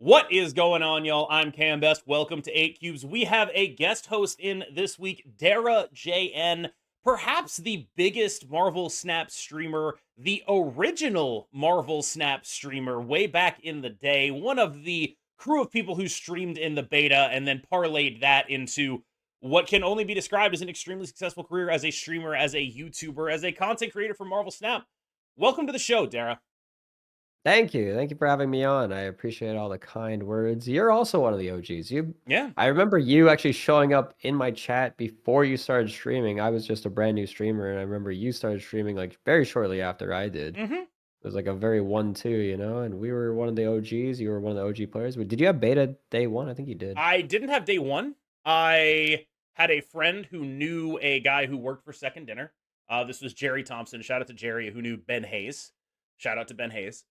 What is going on, y'all? I'm Cam Best. Welcome to 8 Cubes. We have a guest host in this week, Dara JN, perhaps the biggest Marvel Snap streamer, the original Marvel Snap streamer way back in the day, one of the crew of people who streamed in the beta and then parlayed that into what can only be described as an extremely successful career as a streamer, as a YouTuber, as a content creator for Marvel Snap. Welcome to the show, Dara. Thank you. Thank you for having me on. I appreciate all the kind words. You're also one of the OGs. Yeah. I remember you actually showing up in my chat before you started streaming. I was just a brand new streamer, and I remember you started streaming like very shortly after I did. Mm-hmm. It was like a very 1-2, and we were one of the OGs. You were one of the OG players. But did you have beta day one? I think you did. I didn't have day one. I had a friend who knew a guy who worked for Second Dinner. This was Jerry Thompson. Shout out to Jerry, who knew Ben Hayes. Shout out to Ben Hayes.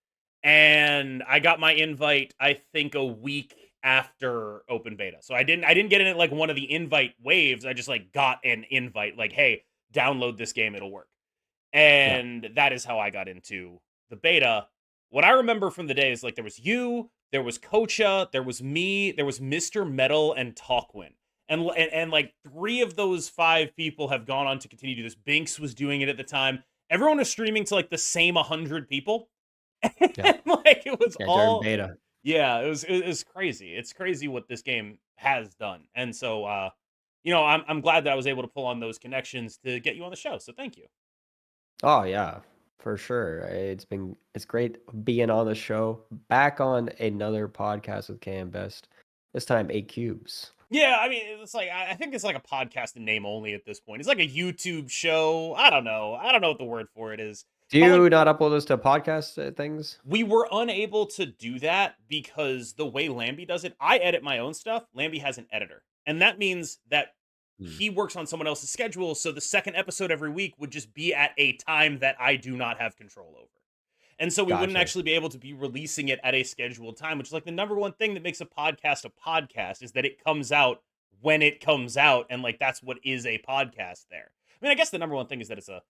And I got my invite, I think, a week after open beta. So I didn't get in it like one of the invite waves. I just like got an invite, like, hey, download this game, it'll work. Yeah. And that is how I got into the beta. What I remember from the day is like there was you, there was Kocha, there was me, there was Mr. Metal and Talkwin. And like three of those five people have gone on to continue to do this. Binks was doing it at the time. Everyone was streaming to like the same 100 people. Yeah. And like it was Yeah. During all beta. yeah, it was crazy. It's crazy what this game has done. And so I'm glad that I was able to pull on those connections to get you on the show. So thank you. Oh yeah, for sure. It's great being on the show. Back on another podcast with Cam Best. This time 8 cubes. Yeah, I mean, it's like I think it's like a podcast in name only at this point. It's like a YouTube show. I don't know. I don't know what the word for it is. Do But like you not upload this to podcast things? we were unable to do that because the way Lambie does it, I edit my own stuff. Lambie has an editor. And that means that Hmm. he works on someone else's schedule, so the second episode every week would just be at a time that I do not have control over. And so we wouldn't Gotcha. actually be able to be releasing it at a scheduled time, which is like the number one thing that makes a podcast is that it comes out when it comes out. And like that's what is a podcast there. I mean, I guess the number one thing is that it's a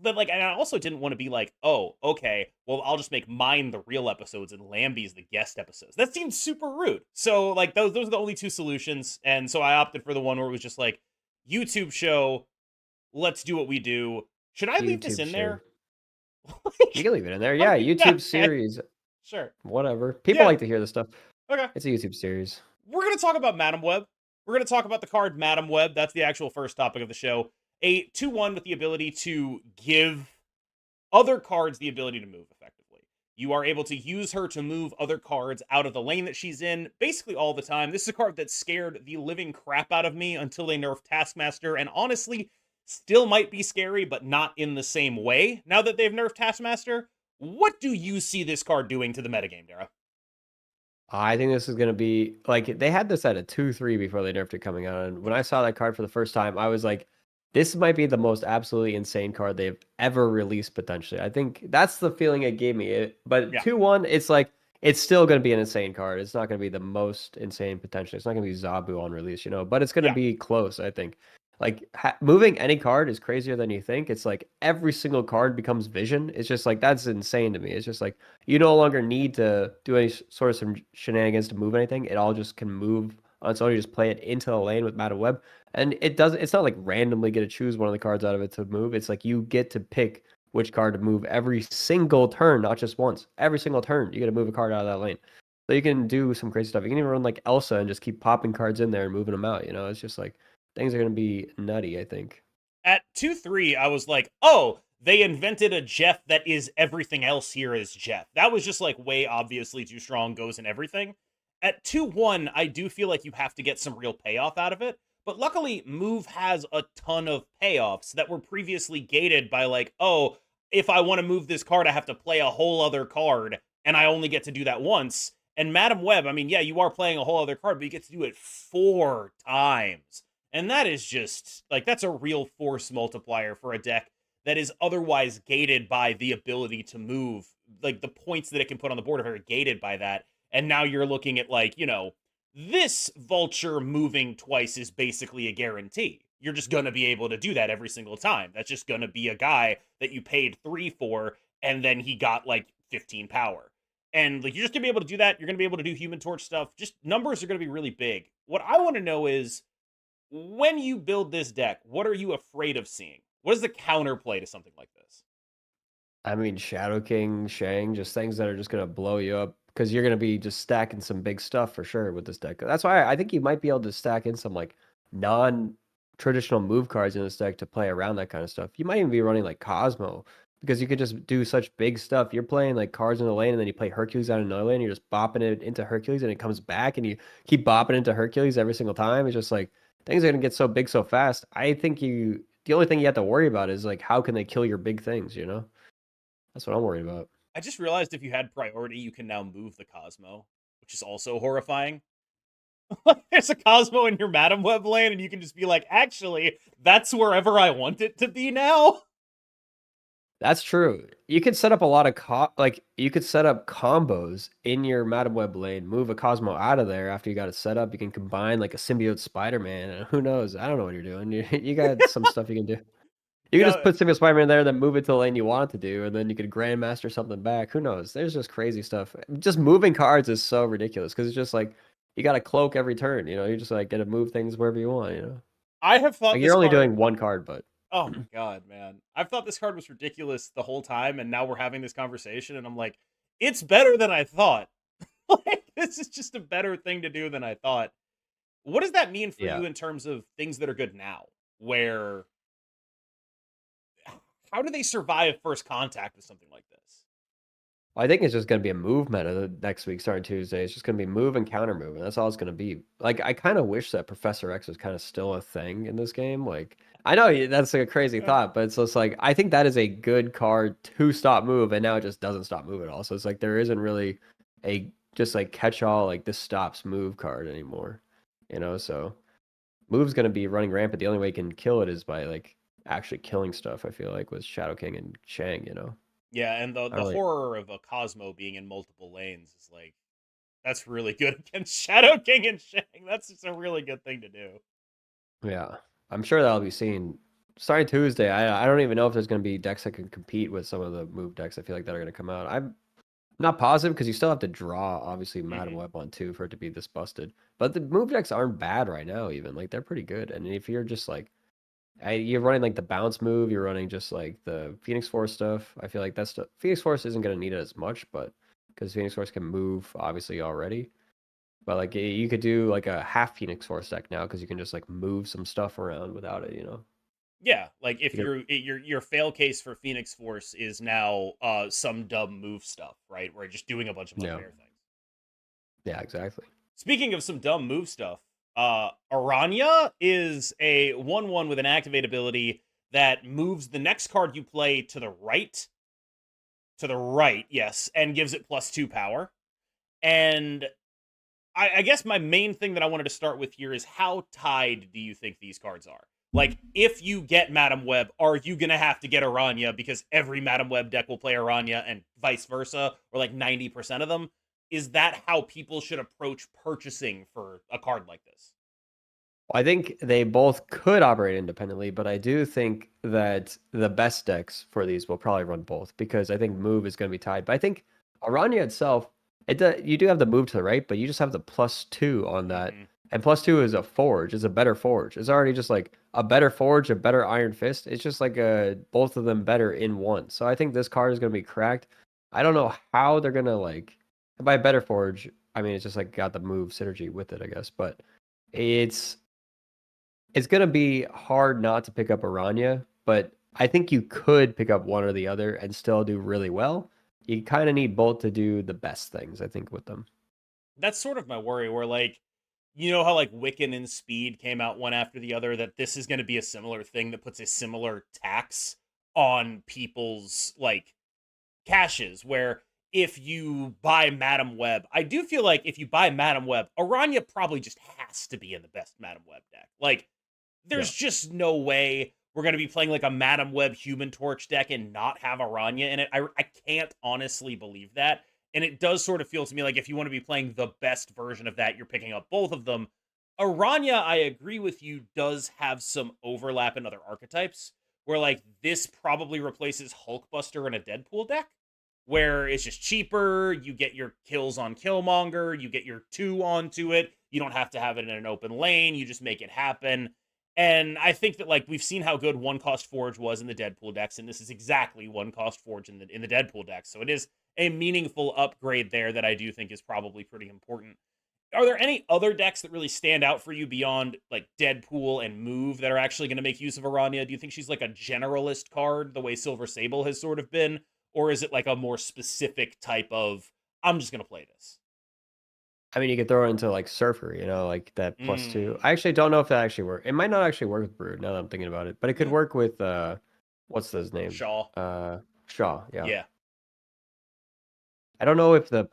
but like, and I also didn't want to be like, oh, okay, well, I'll just make mine the real episodes and Lambie's the guest episodes. That seems super rude. So like those are the only two solutions, and so I opted for the one where it was just like YouTube show. Let's do what we do. Should I leave this YouTube in share. there? You Like, can leave it in there. I Yeah, mean, yeah, YouTube okay, series. sure, Whatever. People yeah, like to hear this stuff. okay. It's a YouTube series. We're gonna talk about Madam Web. We're gonna talk about the card Madam Web. That's the actual first topic of the show. A 2/1 with the ability to give other cards the ability to move effectively. You are able to use her to move other cards out of the lane that she's in basically all the time. This is a card that scared the living crap out of me until they nerfed Taskmaster, and honestly, still might be scary, but not in the same way now that they've nerfed Taskmaster. What do you see this card doing to the metagame, Dara? I think this is gonna be like they had this at a 2-3 before they nerfed it coming out. And when I saw that card for the first time, I was like, this might be the most absolutely insane card they've ever released potentially. I think that's the feeling it gave me. But Yeah, 2-1, it's like it's still gonna be an insane card. It's not gonna be the most insane potentially. It's not gonna be Zabu on release, but it's gonna yeah. be close, I think. Like moving any card is crazier than you think. It's like every single card becomes vision. It's just like that's insane to me. It's just like you no longer need to do any sort of some shenanigans to move anything. It all just can move on its own. You just play it into the lane with Madam Web, and it doesn't. It's not like randomly get to choose one of the cards out of it to move. It's like you get to pick which card to move every single turn, not just once. Every single turn, you get to move a card out of that lane. So you can do some crazy stuff. You can even run like Elsa and just keep popping cards in there and moving them out. It's just like things are gonna be nutty, I think. At 2/3, I was like, oh, they invented a Jeff that is everything else here is Jeff. That was just like way obviously too strong, goes in everything. At 2/1, I do feel like you have to get some real payoff out of it. But luckily, Move has a ton of payoffs that were previously gated by like, oh, if I want to move this card, I have to play a whole other card, and I only get to do that once. And Madam Web, I mean, yeah, you are playing a whole other card, but you get to do it 4 times. And that is just like that's a real force multiplier for a deck that is otherwise gated by the ability to move. Like the points that it can put on the board are very gated by that. And now you're looking at like, this vulture moving twice is basically a guarantee. You're just going to be able to do that every single time. That's just going to be a guy that you paid 3 for, and then he got like 15 power. And like you're just gonna be able to do that. You're gonna be able to do Human Torch stuff. Just numbers are gonna be really big. What I want to know is when you build this deck, what are you afraid of seeing? What is the counterplay to something like this? I mean, Shadow King, Shang, just things that are just gonna blow you up because you're gonna be just stacking some big stuff for sure with this deck. That's why I think you might be able to stack in some like non-traditional move cards in this deck to play around that kind of stuff. You might even be running like Cosmo because you could just do such big stuff. You're playing like cards in the lane and then you play Hercules out in another lane. You're just bopping it into Hercules and it comes back and you keep bopping into Hercules every single time. It's just like things are gonna get so big so fast. I think the only thing you have to worry about is like how can they kill your big things, you know? That's what I'm worried about. I just realized if you had priority, you can now move the Cosmo, which is also horrifying. There's a Cosmo in your Madam Web lane, and you can just be like, actually, that's wherever I want it to be now. That's true. You could set up a lot of like you could set up combos in your Madam Web lane, move a Cosmo out of there after you got it set up. You can combine like a symbiote Spider-Man, and who knows? I don't know what you're doing. You got some stuff you can do. You can Yeah, just put symbiote Spider-Man there, then move it to the lane you want it to do, and then you could Grandmaster something back. Who knows? There's just crazy stuff. Just moving cards is so ridiculous because it's just like you got to cloak every turn. You know, you just like get to move things wherever you want. You know, I have thought like this you're only card. doing one card, but Oh my god, man! I've thought this card was ridiculous the whole time, and now we're having this conversation, and I'm like, it's better than I thought. Like, this is just a better thing to do than I thought. What does that mean for yeah. you in terms of things that are good now? Where how do they survive first contact with something like this? I think it's just going to be a move meta next week, starting Tuesday. It's just going to be move and counter move, and that's all it's going to be. Like, I kind of wish that Professor X was kind of still a thing in this game. Like, I know that's a crazy Yeah. thought, but it's just like I think that is a good card to stop move, and now it just doesn't stop move at all. So it's like there isn't really a just like catch all like this stops move card anymore. You know, so move's going to be running rampant. The only way you can kill it is by like actually killing stuff. I feel like with Shadow King and Shang. You know, Yeah, and the I don't the really. horror of a Cosmo being in multiple lanes is like that's really good against Shadow King and Shang. That's just a really good thing to do. Yeah, I'm sure that'll be seen starting Tuesday. I don't even know if there's going to be decks that can compete with some of the move decks. I feel like that are going to come out. I'm not positive because you still have to draw obviously Madam Hmm. Web on two for it to be this busted. But the move decks aren't bad right now. Even like they're pretty good. And if you're just like you're running like the bounce move, you're running just like the Phoenix Force stuff. I feel like that's Phoenix Force isn't going to need it as much, but because Phoenix Force can move obviously already. But like you could do like a half Phoenix Force deck now because you can just like move some stuff around without it, you know. Yeah, like if You your fail case for Phoenix Force is now some dumb move stuff, right? Where you're just doing a bunch of yeah, unfair things. yeah, exactly. Speaking of some dumb move stuff, Arana is a 1/1 with an activate ability that moves the next card you play to the right, yes, and gives it +2 power. And I guess my main thing that I wanted to start with here is how tied do you think these cards are? Like, if you get Madam Web, are you gonna have to get Aranya because every Madam Web deck will play Aranya and vice versa, or like 90% of them? Is that how people should approach purchasing for a card like this? I think they both could operate independently, but I do think that the best decks for these will probably run both because I think move is going to be tied. But I think Aranya itself, you do have the move to the right, but you just have the +2 on that. Hmm. And +2 is a forge, is a better forge. It's already just like a better forge, a better Iron Fist. It's just like both of them better in one. So I think this card is going to be cracked. I don't know how they're going to like, by better forge, I mean, it's just like got the move synergy with it, I guess. But it's it's gonna be hard not to pick up Aranya, but I think you could pick up one or the other and still do really well. You kind of need both to do the best things, I think, with them. That's sort of my worry, where like, you know how like Wiccan and Speed came out one after the other, that this is going to be a similar thing that puts a similar tax on people's like caches, where if you buy Madam Web, I do feel like if you buy Madam Web, Aranya probably just has to be in the best Madam Web deck. Like, Yeah. there's just no way we're going to be playing like a Madam Web Human Torch deck and not have Aranya in it. I can't honestly believe that. And it does sort of feel to me like if you want to be playing the best version of that, you're picking up both of them. Aranya, I agree with you, does have some overlap in other archetypes where like this probably replaces Hulkbuster in a Deadpool deck. where it's just cheaper. You get your kills on Killmonger, you get your 2 onto it. You don't have to have it in an open lane. You just make it happen. And I think that like we've seen how good one cost Forge was in the Deadpool decks, and this is exactly one cost Forge in the Deadpool decks. So it is a meaningful upgrade there that I do think is probably pretty important. Are there any other decks that really stand out for you beyond like Deadpool and Move that are actually going to make use of Aranya? Do you think she's like a generalist card the way Silver Sable has sort of been? Or is it like a more specific type of, I'm just going to play this? I mean, you could throw it into like Surfer, like that +2. Mm, I actually don't know if that actually works. It might not actually work with Brood now that I'm thinking about it, but it could yeah. work with what's his name? Shaw. Shaw, yeah. Yeah. I don't know if the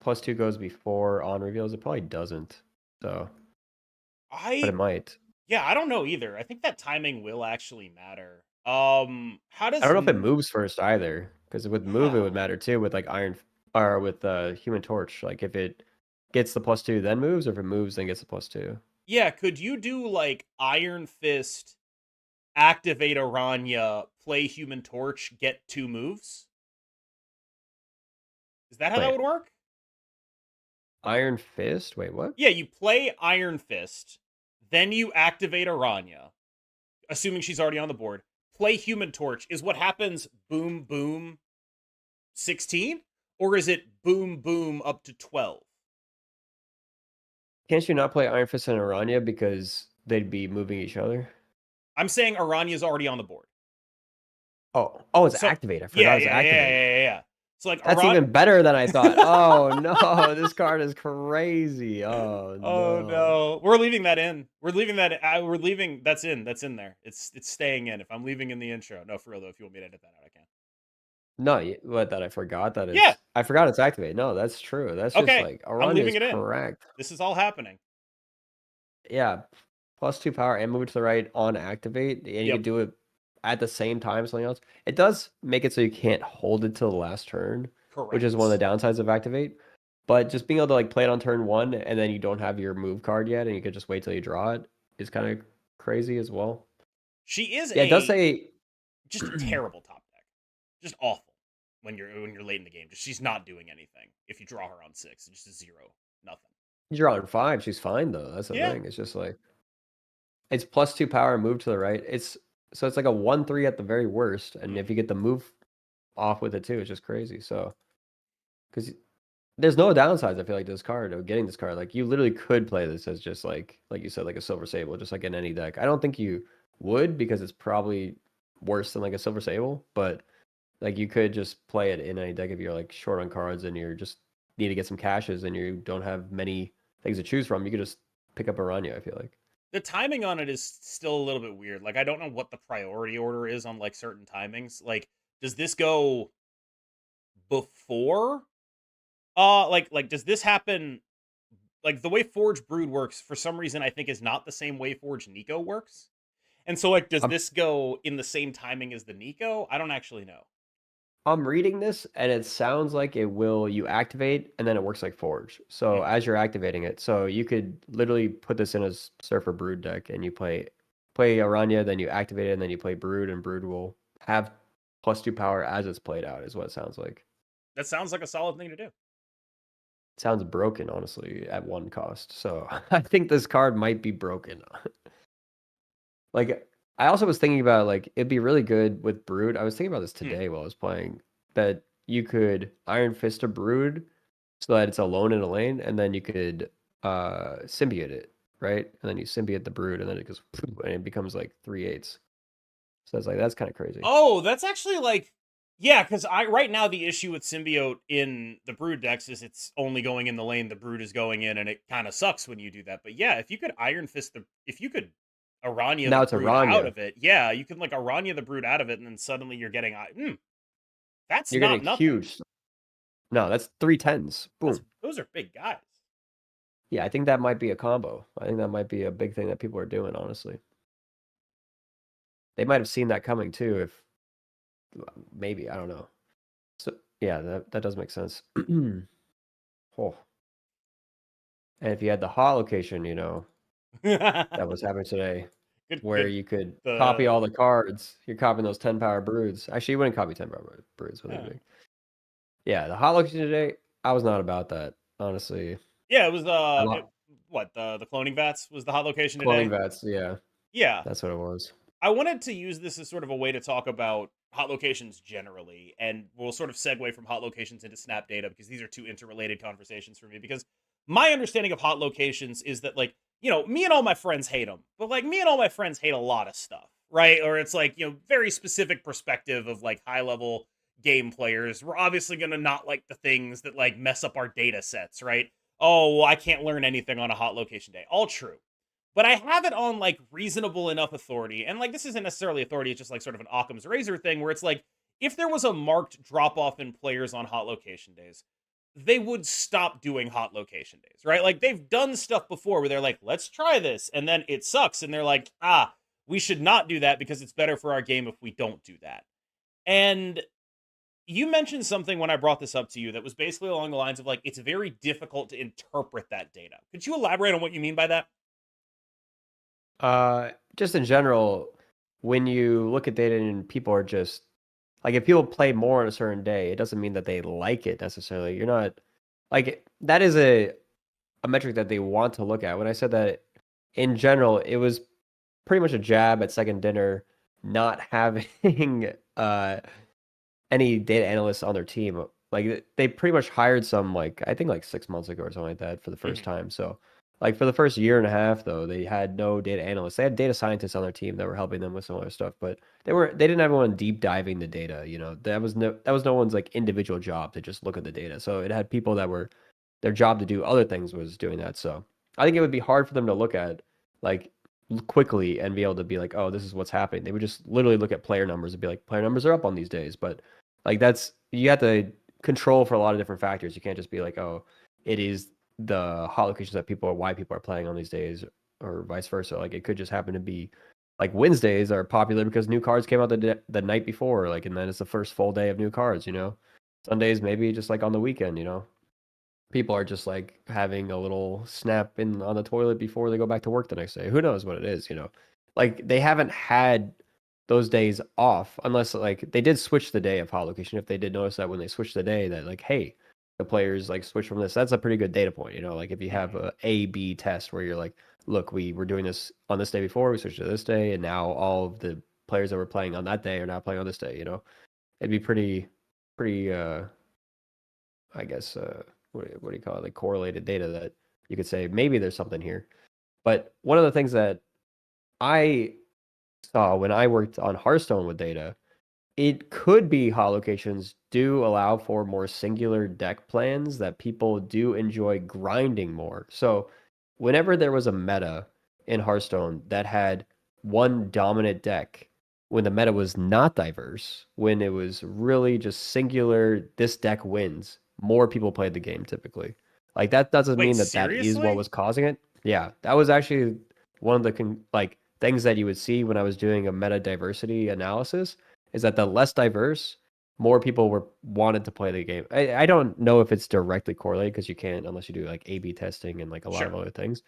+2 goes before on reveals. It probably doesn't. So, but it I, might. yeah, I don't know either. I think that timing will actually matter. How I does, don't know if it moves first either, because with move it yeah. would matter too with like Iron or with Human Torch. Like if it gets the +2 then moves, or if it moves then gets the +2. Yeah, could you do like Iron Fist, activate Aranya, play Human Torch, get 2 moves? Is that how that Wait, would work? Iron Fist? Wait, what? Yeah, you play Iron Fist, then you activate Aranya, assuming she's already on the board. Play Human Torch. Is what happens boom, boom, 16? Or is it boom, boom up to 12? Can't you not play Iron Fist and Aranya because they'd be moving each other? I'm saying Aranya's already on the board. Oh, it's So, activate. I yeah, forgot it's yeah, yeah, activate. yeah, yeah, yeah. So, like, That's even better than I thought. Oh no, this card is crazy. Oh Oh no. no, we're leaving that in. We're leaving that. We're leaving. That's in. That's in there. It's staying in. If I'm leaving in the intro, no, for real though. If you want me to edit that out, I can. No, what that I forgot that Yeah. I forgot it's activate. No, that's true. That's just Okay. like I'm Aranya leaving is it in. correct. This is all happening. Yeah, +2 power and move it to the right on activate, and you Yep. can do it at the same time as something else. It does make it so you can't hold it till the last turn, which is one of Correct. the downsides of activate. But just being able to like play it on turn 1 and then you don't have your move card yet and you could just wait till you draw it is kind of crazy as well. She is Yeah, it does a say just a terrible top deck. Just awful when you're late in the game. Just she's not doing anything. If you draw her on 6, it's just a 0, nothing. you draw on 5, she's fine though. That's the Yeah. thing. It's just like it's +2 power and move to the right. It's like a 1/3 at the very worst, and if you Mm-hmm. get the move off with it too, it's just crazy. So because there's no downsides, I feel like, to this card of getting this card. Like you literally could play this as just like you said, like a Silver Sable, just like in any deck. I don't think you would because it's probably worse than like a Silver Sable, but like you could just play it in any deck if you're like short on cards and you're just need to get some cashes and you don't have many things to choose from. You could just pick up Aranya, I feel like. The timing on it is still a little bit weird. Like I don't know what the priority order is on like certain timings. Like does this go before like does this happen like the way Forge Brood works for some reason I think is not the same way Forge Nico works. And so like does I'm this go in the same timing as the Nico? I don't actually know. I'm reading this and it sounds like it will you activate and then it works like Forge. So Mhm. as you're activating it, so you could literally put this in a Surfer Brood deck and you play Aranya, then you activate it, and then you play Brood, and Brood will have +2 power as it's played out, is what it sounds like. That sounds like a solid thing to do. It sounds broken, honestly, at one cost. So I think this card might be broken. Like, I also was thinking about like it'd be really good with Brood. I was thinking about this Hmm. today while I was playing that you could Iron Fist a Brood so that it's alone in a lane, and then you could symbiote it, right? And then you symbiote the Brood, and then it goes and it becomes like 3/8. So it's like that's kind of crazy. Oh, that's actually like yeah, because I right now the issue with symbiote in the brood decks is it's only going in the lane the brood is going in, and it kind of sucks when you do that. But yeah, if you could Iron Fist the if you could Aranya the Now it's brood out Aranya. of it, yeah, you can like Aranya the brood out of it, and then suddenly you're getting that's You're not getting nothing. huge. No, that's 3/10s. That's Boom. those are big guys. Yeah, I think that might be a combo. I think that might be a big thing that people are doing, honestly. They might have seen that coming too, if maybe, I don't know. So yeah, that does make sense. Oh. And if you had the hot location, that was happening today, good, where good. you could copy The all the cards. You're copying those 10 power broods. Actually, you wouldn't copy 10 power broods, but they're yeah. big. Yeah, the hot location today, I was not about that, honestly. Yeah, it was I lo what the cloning vats was the hot location cloning today. vets, yeah, Yeah, that's what it was. I wanted to use this as sort of a way to talk about hot locations generally, and we'll sort of segue from hot locations into snap data because these are two interrelated conversations for me. Because my understanding of hot locations is that, like, me and all my friends hate them, but like, me and all my friends hate a lot of stuff, right? Or it's like, very specific perspective of like high level game players. We're obviously going to not like the things that like mess up our data sets, right? Oh, well, I can't learn anything on a hot location day. All true, but I have it on like reasonable enough authority. And like, this isn't necessarily authority, it's just like sort of an Occam's razor thing where it's like, if there was a marked drop off in players on hot location days, they would stop doing hot location days, right? Like, they've done stuff before where they're like, let's try this. And then it sucks. And they're like, we should not do that because it's better for our game if we don't do that. And you mentioned something when I brought this up to you that was basically along the lines of like, it's very difficult to interpret that data. Could you elaborate on what you mean by that? Just in general, when you look at data and people are just like, if people play more on a certain day, it doesn't mean that they like it necessarily. You're not like, that is a metric that they want to look at. When I said that in general, it was pretty much a jab at second dinner not having any data analysts on their team. Like, they pretty much hired some, like, I think like 6 months ago or something like that for the first Mhm. time. So like, for the first year and a half though, they had no data analysts. They had data scientists on their team that were helping them with some other stuff, but they didn't have anyone deep diving the data. That was no one's like individual job to just look at the data. So it had people that were their job to do other things was doing that. So I think it would be hard for them to look at, like, quickly and be able to be like, oh, this is what's happening. They would just literally look at player numbers and be like, player numbers are up on these days. But like, that's you have to control for a lot of different factors. You can't just be like, oh, it is the hot locations that people are why people are playing on these days, or vice versa. Like, it could just happen to be like Wednesdays are popular because new cards came out the night before, like, and then it's the first full day of new cards. Sundays maybe just like on the weekend. People are just like having a little snap in on the toilet before they go back to work the next day. Who knows what it is? Like, they haven't had those days off unless like they did switch the day of hot location. If they did notice that when they switched the day that, like, hey, the players like switch from this, that's a pretty good data point. Like, if you have Mhm. a B test where you're like, look, we were doing this on this day before, we switched to this day, and now all of the players that were playing on that day are now playing on this day. It'd be pretty I guess, what do you call it? Like, correlated data that you could say maybe there's something here. But one of the things that I saw when I worked on Hearthstone with data, it could be hot locations do allow for more singular deck plans that people do enjoy grinding more. So whenever there was a meta in Hearthstone that had one dominant deck, when the meta was not diverse, when it was really just singular, this deck wins, more people played the game typically. Like, that doesn't Wait, mean that that is what seriously? was causing it. Yeah, that was actually one of the like things that you would see when I was doing a meta diversity analysis, is that the less diverse, more people were wanted to play the game. I don't know if it's directly correlated because you can't unless you do like A/B testing and like a lot of Sure. other things.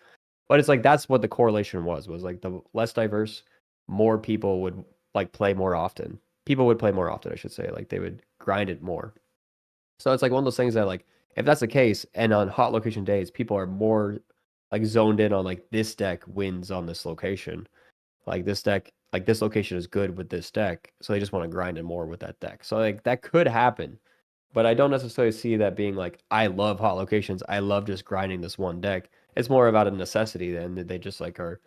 But it's like that's what the correlation was like the less diverse, more people would like play more often. People would play more often, I should say. Like, they would grind it more. So it's like one of those things that, like, if that's the case, and on hot location days, people are more like zoned in on like this deck wins on this location, like this deck, like this location is good with this deck, so they just want to grind it more with that deck. So like that could happen, but I don't necessarily see that being like, I love hot locations, I love just grinding this one deck. It's more about a necessity than that they just like are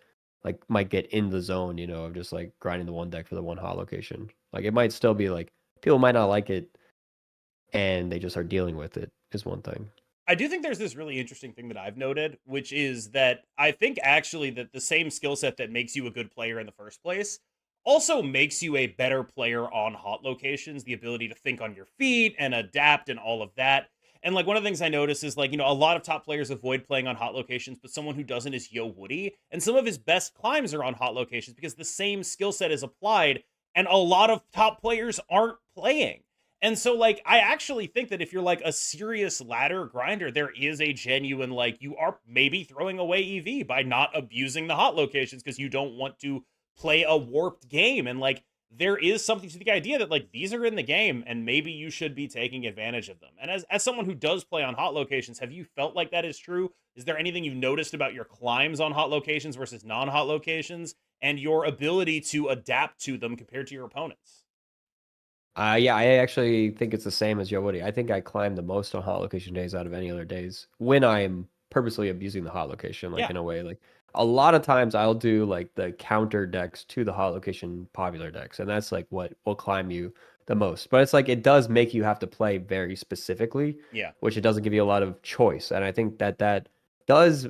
like might get in the zone, of just like grinding the one deck for the one hot location. Like, it might still be like people might not like it and they just are dealing with it is one thing. I do think there's this really interesting thing that I've noted, which is that I think actually that the same skill set that makes you a good player in the first place also makes you a better player on hot locations, the ability to think on your feet and adapt and all of that. And like, one of the things I notice is like, a lot of top players avoid playing on hot locations, but someone who doesn't is Yo Woody. And some of his best climbs are on hot locations because the same skill set is applied and a lot of top players aren't playing. And so, like, I actually think that if you're like a serious ladder grinder, there is a genuine, like, you are maybe throwing away EV by not abusing the hot locations because you don't want to play a warped game. And like, there is something to the idea that like these are in the game and maybe you should be taking advantage of them. And as someone who does play on hot locations, have you felt like that is true? Is there anything you've noticed about your climbs on hot locations versus non-hot locations and your ability to adapt to them compared to your opponents? Yeah, I actually think it's the same as Yo Woody. I think I climb the most on hot location days out of any other days when I'm purposely abusing the hot location, like Yeah. in a way. Like a lot of times I'll do like the counter decks to the hot location popular decks, and that's like what will climb you the most. But it's like it does make you have to play very specifically, Yeah. which it doesn't give you a lot of choice. And I think that that does,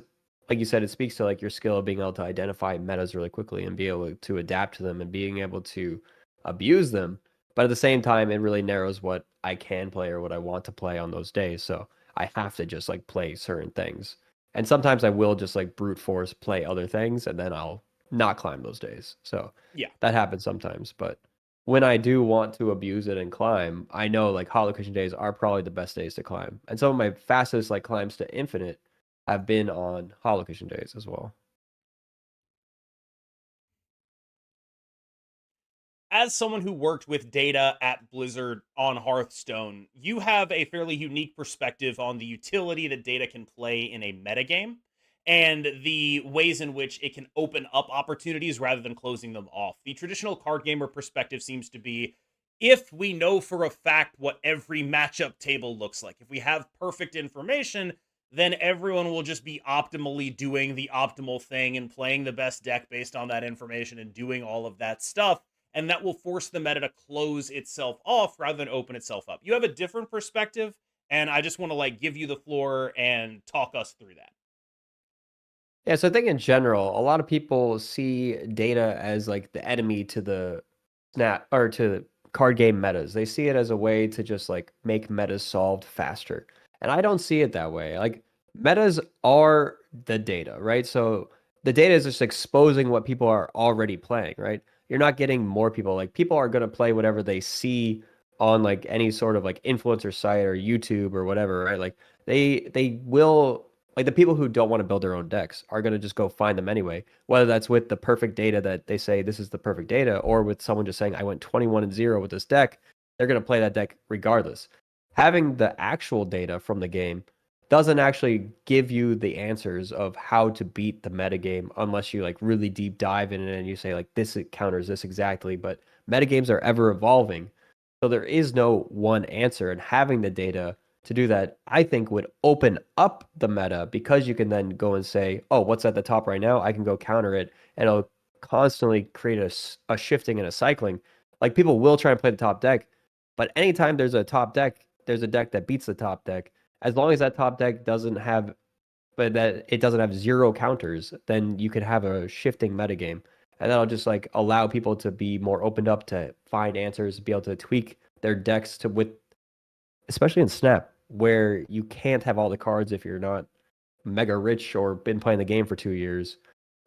like you said, it speaks to like your skill of being able to identify metas really quickly and be able to adapt to them and being able to abuse them, but at the same time, it really narrows what I can play or what I want to play on those days. So I have to just like play certain things. And sometimes I will just like brute force play other things and then I'll not climb those days. So Yeah. that happens sometimes. But when I do want to abuse it and climb, I know like hot location days are probably the best days to climb. And some of my fastest like climbs to infinite have been on hot location days as well. As someone who worked with data at Blizzard on Hearthstone, you have a fairly unique perspective on the utility that data can play in a metagame and the ways in which it can open up opportunities rather than closing them off. The traditional card gamer perspective seems to be if we know for a fact what every matchup table looks like, if we have perfect information, then everyone will just be optimally doing the optimal thing and playing the best deck based on that information and doing all of that stuff, and that will force the meta to close itself off rather than open itself up. You have a different perspective, and I just want to like give you the floor and talk us through that. Yeah, so I think in general, a lot of people see data as like the enemy to the snap or to card game metas. They see it as a way to just like make metas solved faster. And I don't see it that way. Like metas are the data, right? So the data is just exposing what people are already playing, right? You're not getting more people. Like people are going to play whatever they see on like any sort of like influencer site or YouTube or whatever, right? Like they will, like the people who don't want to build their own decks are going to just go find them anyway, whether that's with the perfect data that they say this is the perfect data or with someone just saying I went 21 and 0 with this deck. They're going to play that deck regardless. Having the actual data from the game doesn't actually give you the answers of how to beat the metagame unless you like really deep dive in it and you say like this counters this exactly. But metagames are ever evolving, so there is no one answer, and having the data to do that, I think would open up the meta because you can then go and say, oh, what's at the top right now? I can go counter it, and it'll constantly create a shifting and a cycling. Like people will try and play the top deck, but anytime there's a top deck, there's a deck that beats the top deck. As long as that top deck doesn't have, but that it doesn't have zero counters, then you could have a shifting metagame. And that'll just like allow people to be more opened up to find answers, be able to tweak their decks to with, especially in Snap, where you can't have all the cards if you're not mega rich or been playing the game for 2 years.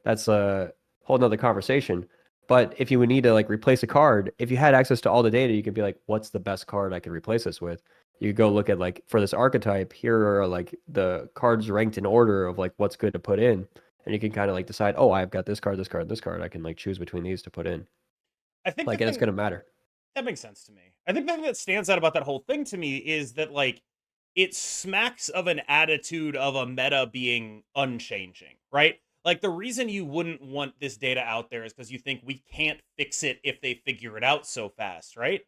That's a whole nother conversation. But if you would need to like replace a card, if you had access to all the data, you could be like, what's the best card I could replace this with? You could go look at like for this archetype, here are like the cards ranked in order of like what's good to put in. And you can kind of like decide, oh, I've got this card, this card, this card. I can like choose between these to put in. I think the Like, and it's thing gonna matter. that makes sense to me. I think the thing that stands out about that whole thing to me is that like it smacks of an attitude of a meta being unchanging, right? Like the reason you wouldn't want this data out there is because you think we can't fix it if they figure it out so fast, right?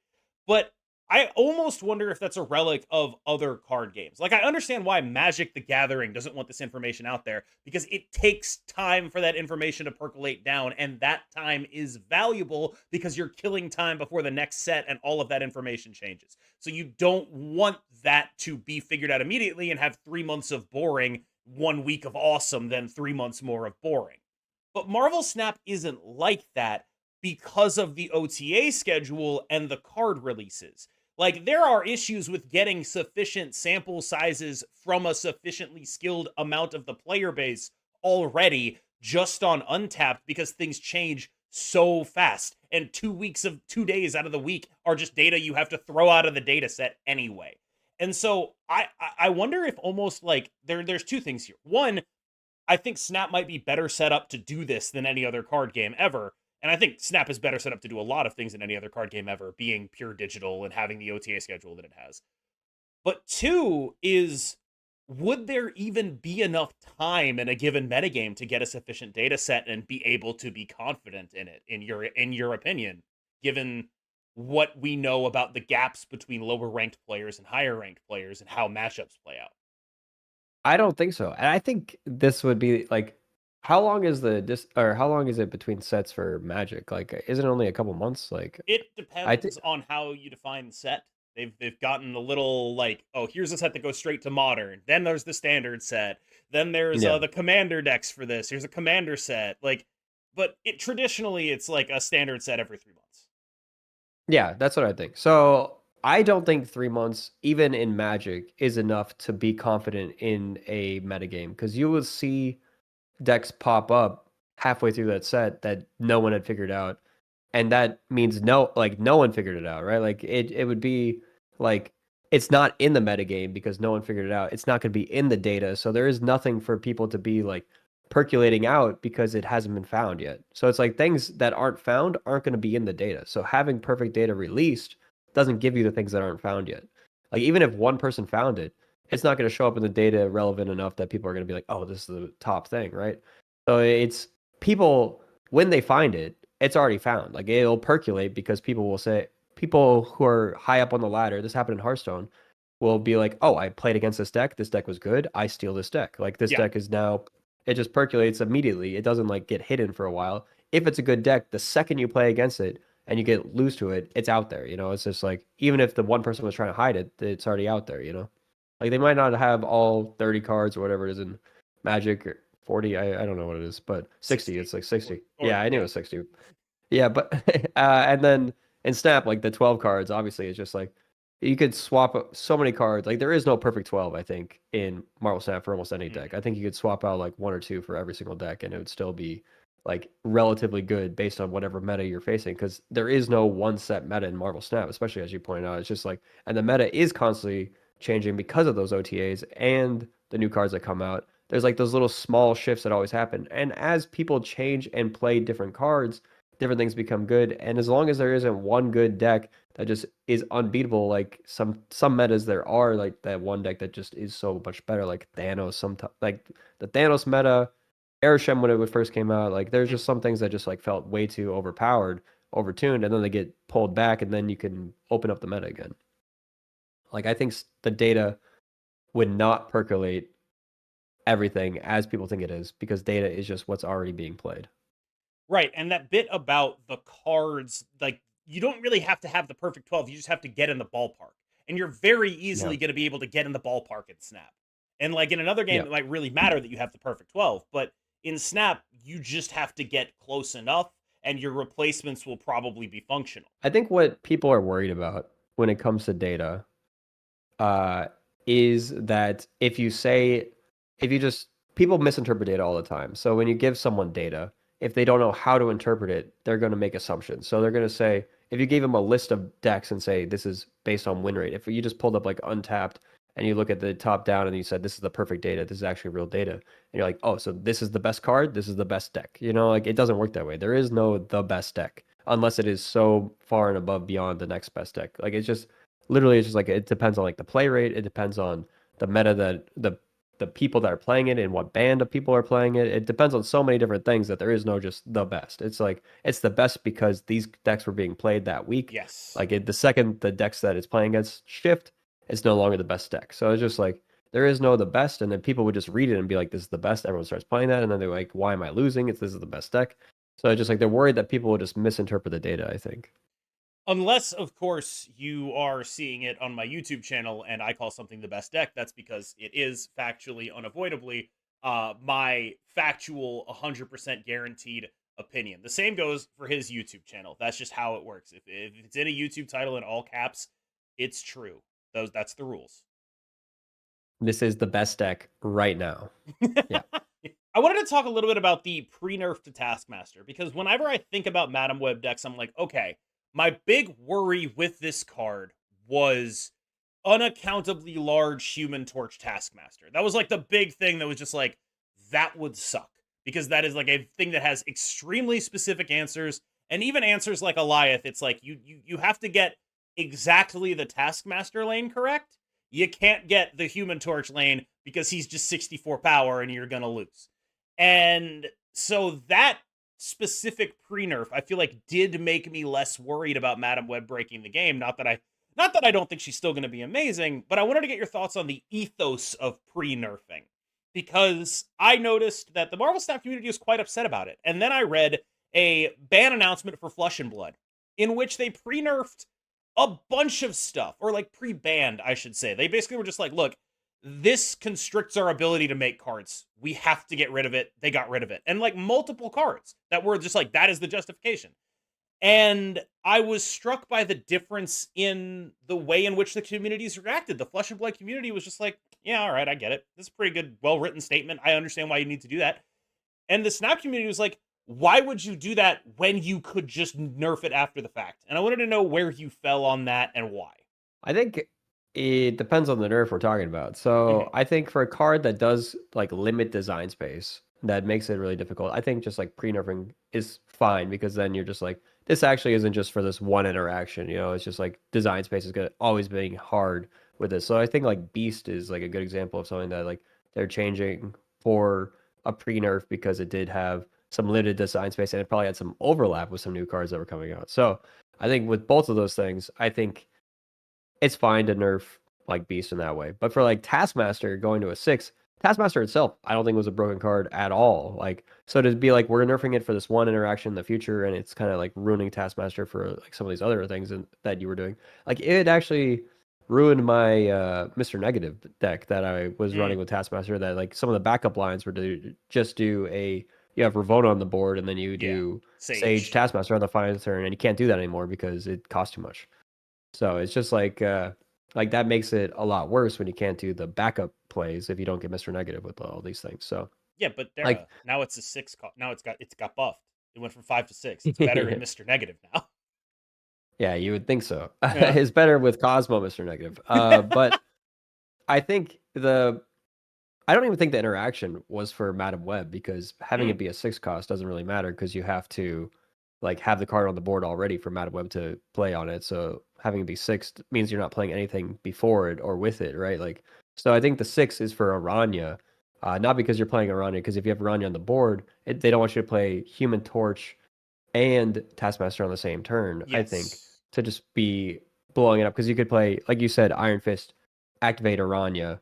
But I almost wonder if that's a relic of other card games. Like I understand why Magic the Gathering doesn't want this information out there because it takes time for that information to percolate down, and that time is valuable because you're killing time before the next set and all of that information changes. So you don't want that to be figured out immediately and have 3 months of boring, 1 week of awesome, then 3 months more of boring. But Marvel Snap isn't like that because of the OTA schedule and the card releases. Like, there are issues with getting sufficient sample sizes from a sufficiently skilled amount of the player base already just on Untapped because things change so fast. And 2 weeks of 2 days out of the week are just data you have to throw out of the data set anyway. And so I wonder if almost like there's two things here. One, I think Snap might be better set up to do this than any other card game ever. And I think Snap is better set up to do a lot of things than any other card game ever, being pure digital and having the OTA schedule that it has. But two is, would there even be enough time in a given metagame to get a sufficient data set and be able to be confident in it, in your opinion, given what we know about the gaps between lower ranked players and higher ranked players and how matchups play out? I don't think so. And I think this would be like, how long is or how long is it between sets for Magic? Like, isn't it only a couple months? Like, It I think, depends on how you define set. They've gotten a little like, oh, here's a set that goes straight to modern. Then there's the standard set. Then there's yeah. the commander decks for this. Here's a commander set. Like, but it traditionally it's like a standard set every 3 months. Yeah, that's what I think. So I don't think 3 months, even in Magic, is enough to be confident in a metagame because you will see decks pop up halfway through that set that no one had figured out. And that means no one figured it out, right? Like it would be like it's not in the metagame because no one figured it out. It's not going to be in the data. So there is nothing for people to be like percolating out because it hasn't been found yet. So it's like things that aren't found aren't going to be in the data. So having perfect data released doesn't give you the things that aren't found yet. Like even if one person found it, it's not going to show up in the data relevant enough that people are going to be like, "Oh, this is the top thing," right? So it's people when they find it, it's already found. Like it'll percolate because people will say people who are high up on the ladder, this happened in Hearthstone, will be like, "Oh, I played against this deck. This deck was good. I steal this deck." Like this Yeah. deck is now it just percolates immediately. It doesn't like get hidden for a while. If it's a good deck, the second you play against it and you get loose to it, it's out there. It's just like even if the one person was trying to hide it, it's already out there. Like they might not have all 30 cards or whatever it is in Magic or 40. I don't know what it is, but 60. 60. It's like 60. Or Yeah, I knew it yeah. was 60. Yeah, but and then in Snap, like the 12 cards, obviously, it's just like you could swap so many cards. Like there is no perfect 12, I think, in Marvel Snap for almost any deck. Mm-hmm. I think you could swap out like one or two for every single deck, and it would still be like relatively good based on whatever meta you're facing. Because there is no one set meta in Marvel Snap, especially as you pointed out. It's just like, and the meta is constantly changing because of those OTAs and the new cards that come out. There's like those little small shifts that always happen. And as people change and play different cards, different things become good. And as long as there isn't one good deck that just is unbeatable, like some metas there are, like that one deck that just is so much better, like Thanos. Like the Thanos meta, Airsham when it first came out, like there's just some things that just like felt way too overpowered, overtuned, and then they get pulled back, and then you can open up the meta again. Like I think the data would not percolate everything as people think it is because data is just what's already being played. Right, and that bit about the cards, like you don't really have to have the perfect 12, you just have to get in the ballpark. And you're very Yeah. easily going to be able to get in the ballpark in Snap. And like in another game Yeah. it might really matter that you have the perfect 12, but in Snap you just have to get close enough and your replacements will probably be functional. I think what people are worried about when it comes to data uh, is that if you just, people misinterpret data all the time. So when you give someone data, if they don't know how to interpret it, they're going to make assumptions. So they're going to say, if you gave them a list of decks and say, this is based on win rate, if you just pulled up like Untapped and you look at the top down and you said, this is the perfect data, this is actually real data. And you're like, oh, so this is the best card, this is the best deck. Like it doesn't work that way. There is no the best deck unless it is so far and above beyond the next best deck. Like it's just like it depends on like the play rate, it depends on the meta that the people that are playing it and what band of people are playing it. It depends on so many different things that there is no just the best. It's like it's the best because these decks were being played that week. Yes. Like the second the decks that it's playing against shift, it's no longer the best deck. So it's just like there is no the best, and then people would just read it and be like, "This is the best." Everyone starts playing that, and then they're like, "Why am I losing? It's this is the best deck." So it's just like they're worried that people will just misinterpret the data, I think. Unless, of course, you are seeing it on my YouTube channel and I call something the best deck. That's because it is factually, unavoidably, my factual, 100% guaranteed opinion. The same goes for his YouTube channel. That's just how it works. If it's in a YouTube title in all caps, it's true. That's the rules. This is the best deck right now. Yeah. I wanted to talk a little bit about the pre-nerf to Taskmaster because whenever I think about Madam Web decks, I'm like, okay, my big worry with this card was unaccountably large Human Torch Taskmaster. That was like the big thing that was just like, that would suck because that is like a thing that has extremely specific answers, and even answers like Eliath, it's like you have to get exactly the Taskmaster lane correct. You can't get the Human Torch lane because he's just 64 power and you're gonna lose. And so that specific pre-nerf, I feel like, did make me less worried about Madam Web breaking the game. Not that I don't think she's still going to be amazing, but I wanted to get your thoughts on the ethos of pre-nerfing, because I noticed that the Marvel Snap community was quite upset about it. And then I read a ban announcement for Flesh and Blood, in which they pre-nerfed a bunch of stuff, or like pre-banned, I should say. They basically were just like, look, this constricts our ability to make cards. We have to get rid of it. They got rid of it. And like multiple cards that were just like, that is the justification. And I was struck by the difference in the way in which the communities reacted. The Flesh and Blood community was just like, yeah, all right, I get it. This is a pretty good, well written statement. I understand why you need to do that. And the Snap community was like, why would you do that when you could just nerf it after the fact? And I wanted to know where you fell on that and why. I think it depends on the nerf we're talking about. So Mhm. I think for a card that does like limit design space, that makes it really difficult. I think just like pre-nerfing is fine because then you're just like, this actually isn't just for this one interaction. You know, it's just like design space is gonna always being hard with this. So I think like Beast is like a good example of something that like they're changing for a pre-nerf because it did have some limited design space and it probably had some overlap with some new cards that were coming out. So I think with both of those things, I think it's fine to nerf like Beast in that way. But for like Taskmaster going to a 6, Taskmaster itself, I don't think was a broken card at all. Like, so to be like we're nerfing it for this one interaction in the future, and it's kind of like ruining Taskmaster for like some of these other things that you were doing. Like it actually ruined my Mr. Negative deck that I was running Mm, with Taskmaster. That like some of the backup lines were to just do a you have Ravona on the board, and then you yeah. do Sage Sage. Taskmaster on the final turn, and you can't do that anymore because it costs too much. So it's just like that makes it a lot worse when you can't do the backup plays if you don't get Mr. Negative with all these things. So Yeah, but like Dara, now it's a six. Now it's got buffed. It went from 5 to 6. It's better in Mr. Negative now. yeah, you would think so. Yeah. It's better with Cosmo, Mr. Negative. But I think I don't even think the interaction was for Madam Web because having it Mm, be a 6 cost doesn't really matter because you have to like have the card on the board already for Madam Web to play on it. So having it be 6 means you're not playing anything before it or with it, right? Like so I think the 6 is for Aranya, not because you're playing Aranya, because if you have Aranya on the board, they don't want you to play Human Torch and Taskmaster on the same turn, I think, yes. to just be blowing it up. Because you could play, like you said, Iron Fist, activate Aranya,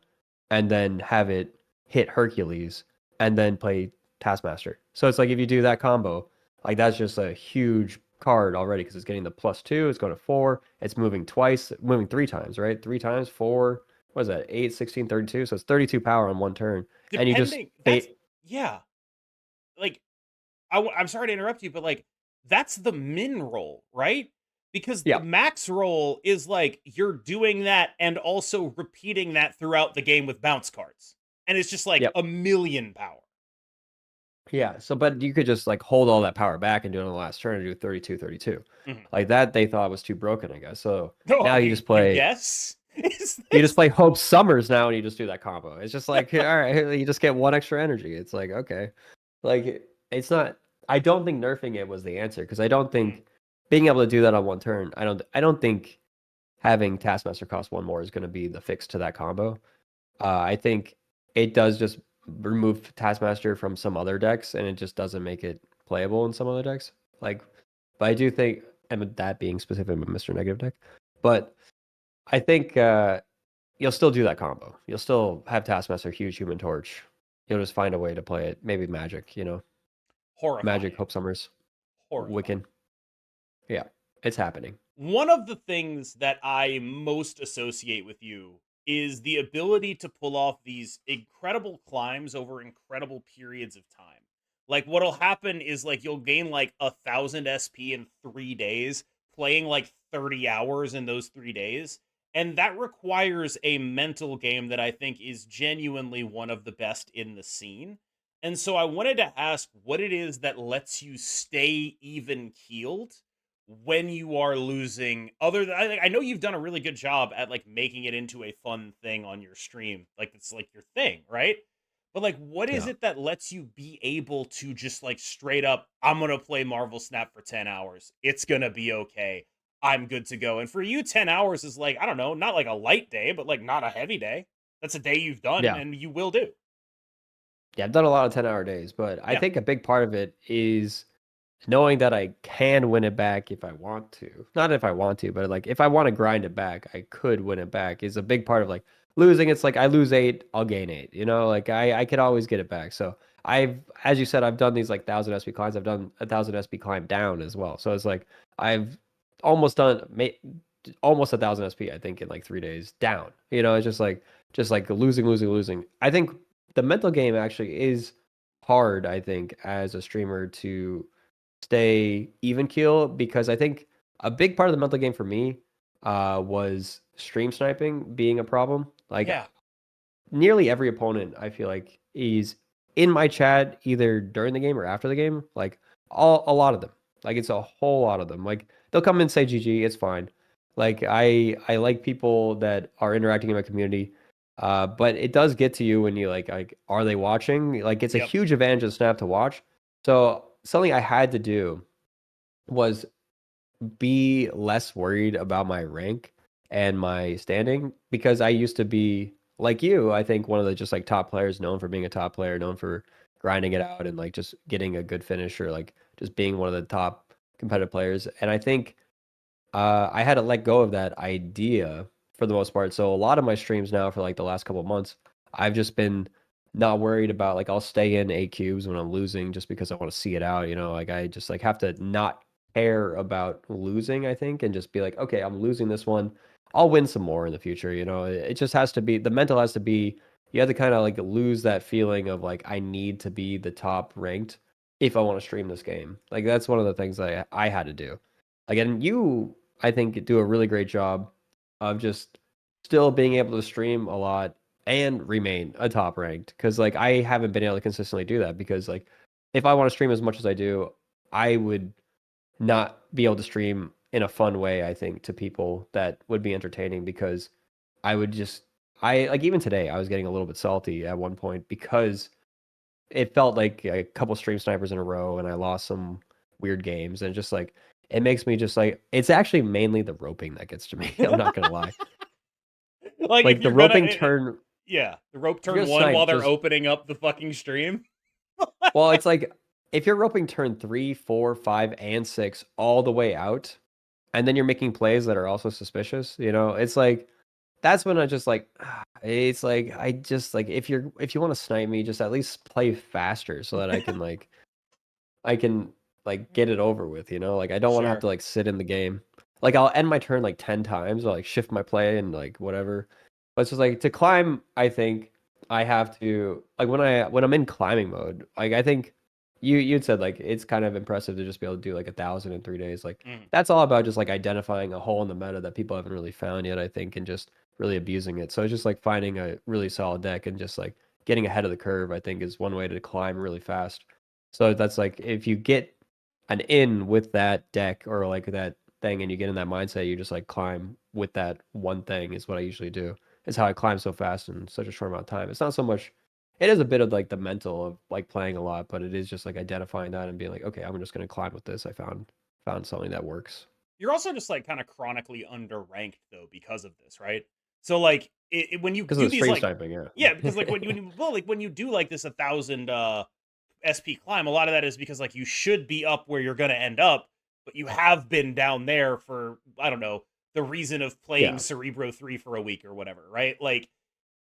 and then have it hit Hercules, and then play Taskmaster. So it's like if you do that combo, like that's just a huge card already because it's getting the +2, it's going to 4, it's moving twice, moving 3 times, right? 3 times, 4, what is that? 8, 16, 32. So it's 32 power on one turn. And you just Depending, that's bait. yeah. Like I'm sorry to interrupt you, but like that's the min roll, right? Because the Yeah. max roll is like you're doing that and also repeating that throughout the game with bounce cards, and it's just like Yep. a million power. Yeah, so but you could just like hold all that power back and do it on the last turn and do 32, 32. Mhm. Like that they thought was too broken, I guess. So No, now you guess is you just this? play Hope Summers now and you just do that combo. It's just like, all right, you just get one extra energy. It's like, okay. Like it's not I don't think nerfing it was the answer because I don't Mm, think being able to do that on one turn, I don't think having Taskmaster cost one more is going to be the fix to that combo. I think it does just remove Taskmaster from some other decks, and it just doesn't make it playable in some other decks. Like, but I do think, and with that being specific with Mr. Negative deck, but I think you'll still do that combo. You'll still have Taskmaster, huge Human Torch. You'll just find a way to play it. Maybe Magic, Magic, horrifying, Hope Summers, horrifying. Wiccan. Yeah, it's happening. One of the things that I most associate with you is the ability to pull off these incredible climbs over incredible periods of time. Like what'll happen is like you'll gain like 1,000 SP in 3 days, playing like 30 hours in those 3 days. And that requires a mental game that I think is genuinely one of the best in the scene. And so I wanted to ask what it is that lets you stay even keeled when you are losing. Other than I know you've done a really good job at like making it into a fun thing on your stream, like it's like your thing, right? But like, what is Yeah. it that lets you be able to just like straight up, I'm gonna play Marvel Snap for 10 hours. It's gonna be okay. I'm good to go. And for you, 10 hours is like, I don't know, not like a light day, but like not a heavy day. That's a day you've done Yeah. and you will do. Yeah, I've done a lot of 10-hour days, but I Yeah. think a big part of it is knowing that I can win it back if I want to. Not if I want to, but like if I want to grind it back, I could win it back is a big part of like losing. It's like I lose 8, I'll gain 8. You know, like I could always get it back. So I've, as you said, I've done these like 1,000 SP climbs. I've done 1,000 SP climb down as well. So it's like I've almost done almost 1,000 SP, I think, in like 3 days down. You know, it's just like losing, losing, losing. I think the mental game actually is hard, I think, as a streamer to stay even keel because I think a big part of the mental game for me was stream sniping being a problem. Like Yeah. nearly every opponent, I feel like is in my chat either during the game or after the game. Like a lot of them. Like it's a whole lot of them. Like they'll come and say GG, it's fine. Like I like people that are interacting in my community. But it does get to you when you like are they watching? Like it's a Yep. huge advantage of Snap to watch. So something I had to do was be less worried about my rank and my standing because I used to be like you, I think one of the just like top players known for being a top player, known for grinding it out and like just getting a good finish or like just being one of the top competitive players. And I think I had to let go of that idea for the most part. So a lot of my streams now for like the last couple of months, I've just been not worried about like I'll stay in 8 cubes when I'm losing just because I want to see it out, you know, like I just like have to not care about losing, I think, and just be like, okay, I'm losing this one. I'll win some more in the future, you know. It just has to be the mental has to be you have to kind of like lose that feeling of like I need to be the top ranked if I want to stream this game. Like that's one of the things that I had to do. Again, you I think do a really great job of just still being able to stream a lot and remain a top ranked because like I haven't been able to consistently do that because like if I want to stream as much as I do, I would not be able to stream in a fun way, I think, to people that would be entertaining because I would just I like even today I was getting a little bit salty at one point because it felt like a couple stream snipers in a row and I lost some weird games and just like it makes me just like it's actually mainly the roping that gets to me. I'm not gonna lie. Like if Like the you're gonna roping turn yeah, the rope if you're turn gonna 1 while snipe they're just opening up the fucking stream. well, it's like if you're roping turn 3, 4, 5, and 6 all the way out, and then you're making plays that are also suspicious, you know, it's like that's when I just like it's like I just like if you want to snipe me, just at least play faster so that I can like get it over with, you know? Like I don't want to have Sure. to like sit in the game. Like I'll end my turn like 10 times or like shift my play and like whatever. But it's just like to climb, I think I have to like when I'm in climbing mode, like I think you'd said like it's kind of impressive to just be able to do like 1,000 in 3 days. Like Mhm. that's all about just like identifying a hole in the meta that people haven't really found yet, I think, and just really abusing it. So it's just like finding a really solid deck and just like getting ahead of the curve, I think, is one way to climb really fast. So that's like if you get an in with that deck or like that thing and you get in that mindset, you just like climb with that one thing is what I usually do. It's how I climb so fast in such a short amount of time. It's not so much it is a bit of like the mental of like playing a lot, but it is just like identifying that and being like, okay, I'm just gonna climb with this. I found something that works. You're also just like kind of chronically underranked though because of this, right? So like when you Because of do the these stream like sniping, yeah, yeah. because like when you do like this 1,000 SP climb, a lot of that is because like you should be up where you're gonna end up, but you have been down there for I don't know the reason of playing Yeah. Cerebro 3 for a week or whatever, right? Like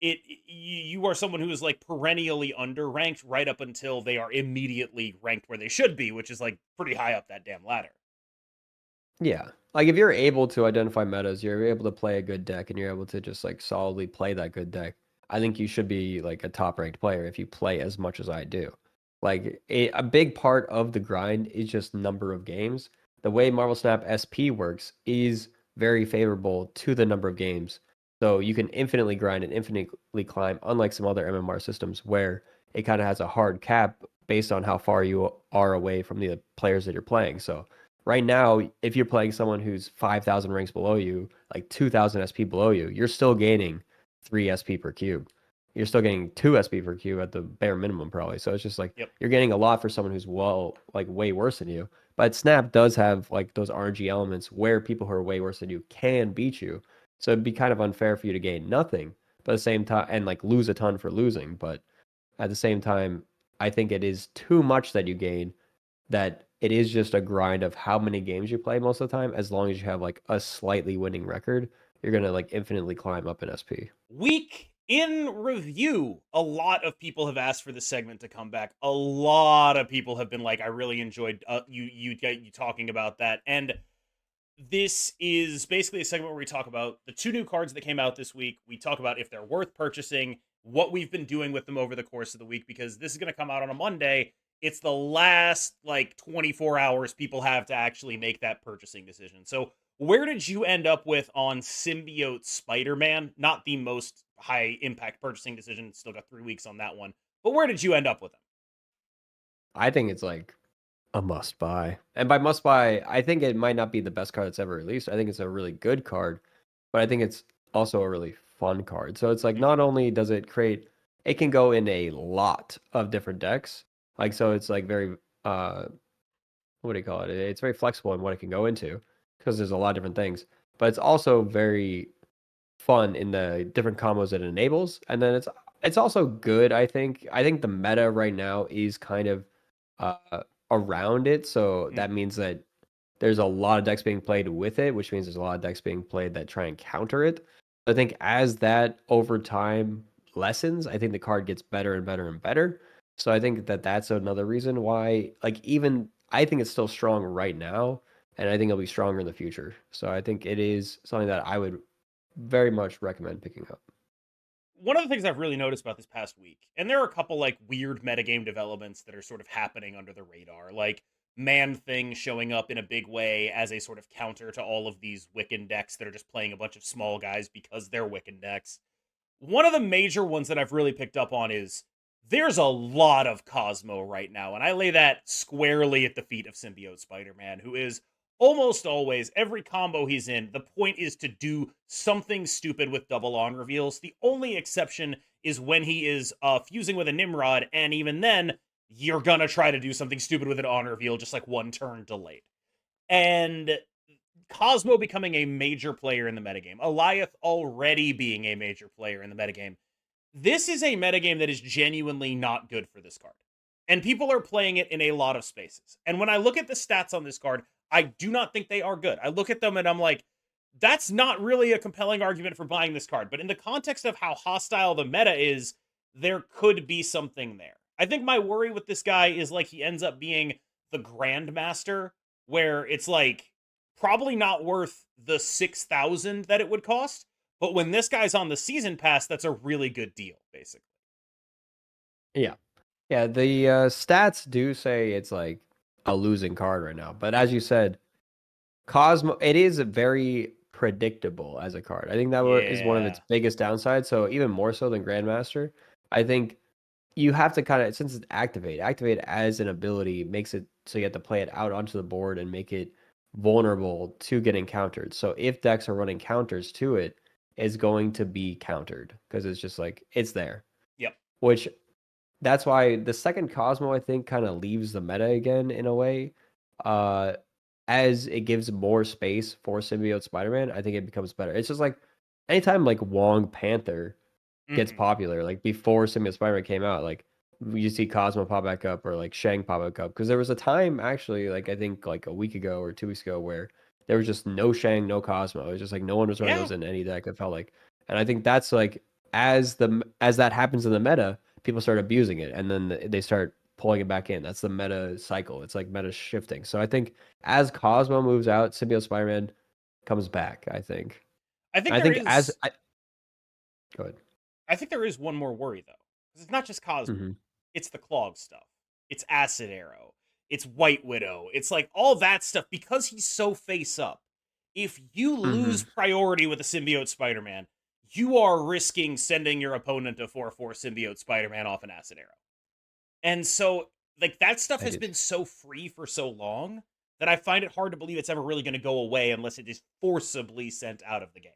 you are someone who is like perennially underranked right up until they are immediately ranked where they should be, which is like pretty high up that damn ladder. Yeah. Like if you're able to identify metas, you're able to play a good deck and you're able to just like solidly play that good deck. I think you should be like a top ranked player if you play as much as I do. Like a big part of the grind is just number of games. The way Marvel Snap SP works is very favorable to the number of games. So you can infinitely grind and infinitely climb, unlike some other MMR systems where it kind of has a hard cap based on how far you are away from the players that you're playing. So right now, if you're playing someone who's 5,000 ranks below you, like 2,000 SP below you, you're still gaining 3 SP per cube. you're still getting 2 SP per Q at the bare minimum probably. So it's just like Yep. you're getting a lot for someone who's like way worse than you. But Snap does have like those RNG elements where people who are way worse than you can beat you. So it'd be kind of unfair for you to gain nothing, but at the same time and like lose a ton for losing. But at the same time, I think it is too much that you gain, that it is just a grind of how many games you play most of the time. As long as you have like a slightly winning record, you're gonna like infinitely climb up in SP. Week in review. A lot of people have asked for this segment to come back. A lot of people have been like, "I really enjoyed you talking about that." And this is basically a segment where we talk about the 2 new cards that came out this week. We talk about if they're worth purchasing, what we've been doing with them over the course of the week, because this is going to come out on a Monday. It's the last like 24 hours people have to actually make that purchasing decision. So, where did you end up with on Symbiote Spider-Man? Not the most high impact purchasing decision. Still got 3 weeks on that one. But where did you end up with him? I think it's like a must buy. And by must buy, I think it might not be the best card that's ever released. I think it's a really good card, but I think it's also a really fun card. So it's like Mhm. not only does it create, it can go in a lot of different decks. Like so it's like very what do you call it? It's very flexible in what it can go into because there's a lot of different things. But it's also very fun in the different combos it enables. And then it's also good, I think. I think the meta right now is kind of around it. So that Mhm. means that there's a lot of decks being played with it, which means there's a lot of decks being played that try and counter it. I think as that over time lessens, I think the card gets better and better and better. So I think that that's another reason why, like, even I think it's still strong right now, and I think it'll be stronger in the future. So I think it is something that I would very much recommend picking up. One of the things I've really noticed about this past week, and there are a couple like weird metagame developments that are sort of happening under the radar, like Man Thing showing up in a big way as a sort of counter to all of these Wiccan decks that are just playing a bunch of small guys because they're Wiccan decks. One of the major ones that I've really picked up on is there's a lot of Cosmo right now, and I lay that squarely at the feet of Symbiote Spider-Man, who is almost always every combo he's in, the point is to do something stupid with double on reveals. The only exception is when he is fusing with a Nimrod, and even then, you're gonna try to do something stupid with an on reveal, just like one turn delayed. And Cosmo becoming a major player in the metagame, Eliath already being a major player in the metagame. This is a metagame that is genuinely not good for this card. And people are playing it in a lot of spaces. And when I look at the stats on this card, I do not think they are good. I look at them and I'm like, that's not really a compelling argument for buying this card. But in the context of how hostile the meta is, there could be something there. I think my worry with this guy is like he ends up being the Grandmaster, where it's like probably not worth the 6,000 that it would cost. But when this guy's on the season pass, that's a really good deal, basically. Yeah. Yeah, the stats do say it's like a losing card right now. But as you said, Cosmo, it is very predictable as a card. I think that is one of its Yeah. biggest downsides. So even more so than Grandmaster, I think you have to kind of, since it's activate as an ability makes it so you have to play it out onto the board and make it vulnerable to getting countered. So if decks are running counters to it, it's going to be countered because it's just like it's there. Yep. Which that's why the second Cosmo I think kind of leaves the meta again in a way. Uh as it gives more space for Symbiote Spider-Man, I think it becomes better. It's just like anytime like Wong Panther gets Hmm. popular, like before Symbiote Spider-Man came out, like you see Cosmo pop back up or like Shang pop back up. Because there was a time actually, like I think like a week ago or 2 weeks ago, where there was just no Shang, no Cosmo. It was just like no one was running Yeah. those in any deck. It felt like, and I think that's like as that happens in the meta, people start abusing it, and then they start pulling it back in. That's the meta cycle. It's like meta shifting. So I think as Cosmo moves out, Symbiote Spider-Man comes back. I think. I think I there think as is I go ahead. I think there is one more worry though. Because it's not just Cosmo. Hmm. It's the Clog stuff. It's Acid Arrow. It's White Widow. It's like all that stuff because he's so face up. If you lose Hmm. priority with a symbiote Spider-Man, you are risking sending your opponent a 4/4 symbiote Spider-Man off an Acid Arrow. And so, like, that stuff I has did. been so free for so long that I find it hard to believe it's ever really going to go away unless it is forcibly sent out of the game.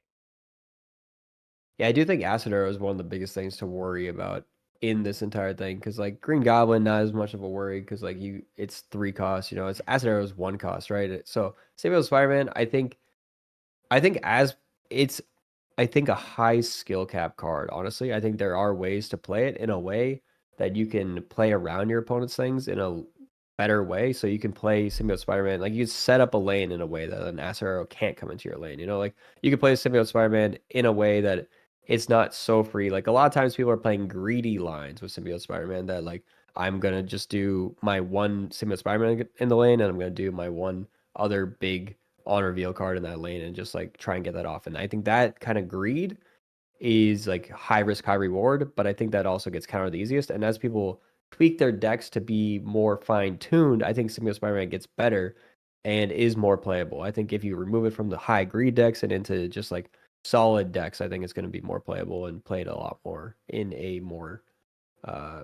Yeah, I do think acid arrow is one of the biggest things to worry about in this entire thing because like Green Goblin not as much of a worry because like it's 3 costs, you know, it's acid arrow is 1 cost, right? So same with Spider-Man, I think as it's I think a high skill cap card, honestly. I think there are ways to play it in a way that you can play around your opponent's things in a better way. So you can play Symbiote Spider-Man, like you set up a lane in a way that an Acid Arrow can't come into your lane. You know, like you can play Symbiote Spider-Man in a way that it's not so free. Like a lot of times people are playing greedy lines with Symbiote Spider-Man that like I'm gonna just do my one Symbiote Spider-Man in the lane and I'm gonna do my one other big on reveal card in that lane and just like try and get that off. And I think that kind of greed is like high risk, high reward, but I think that also gets countered the easiest. And as people tweak their decks to be more fine tuned, I think Symbiote Spider-Man gets better and is more playable. I think if you remove it from the high greed decks and into just like solid decks, I think it's going to be more playable and played a lot more in a more, uh,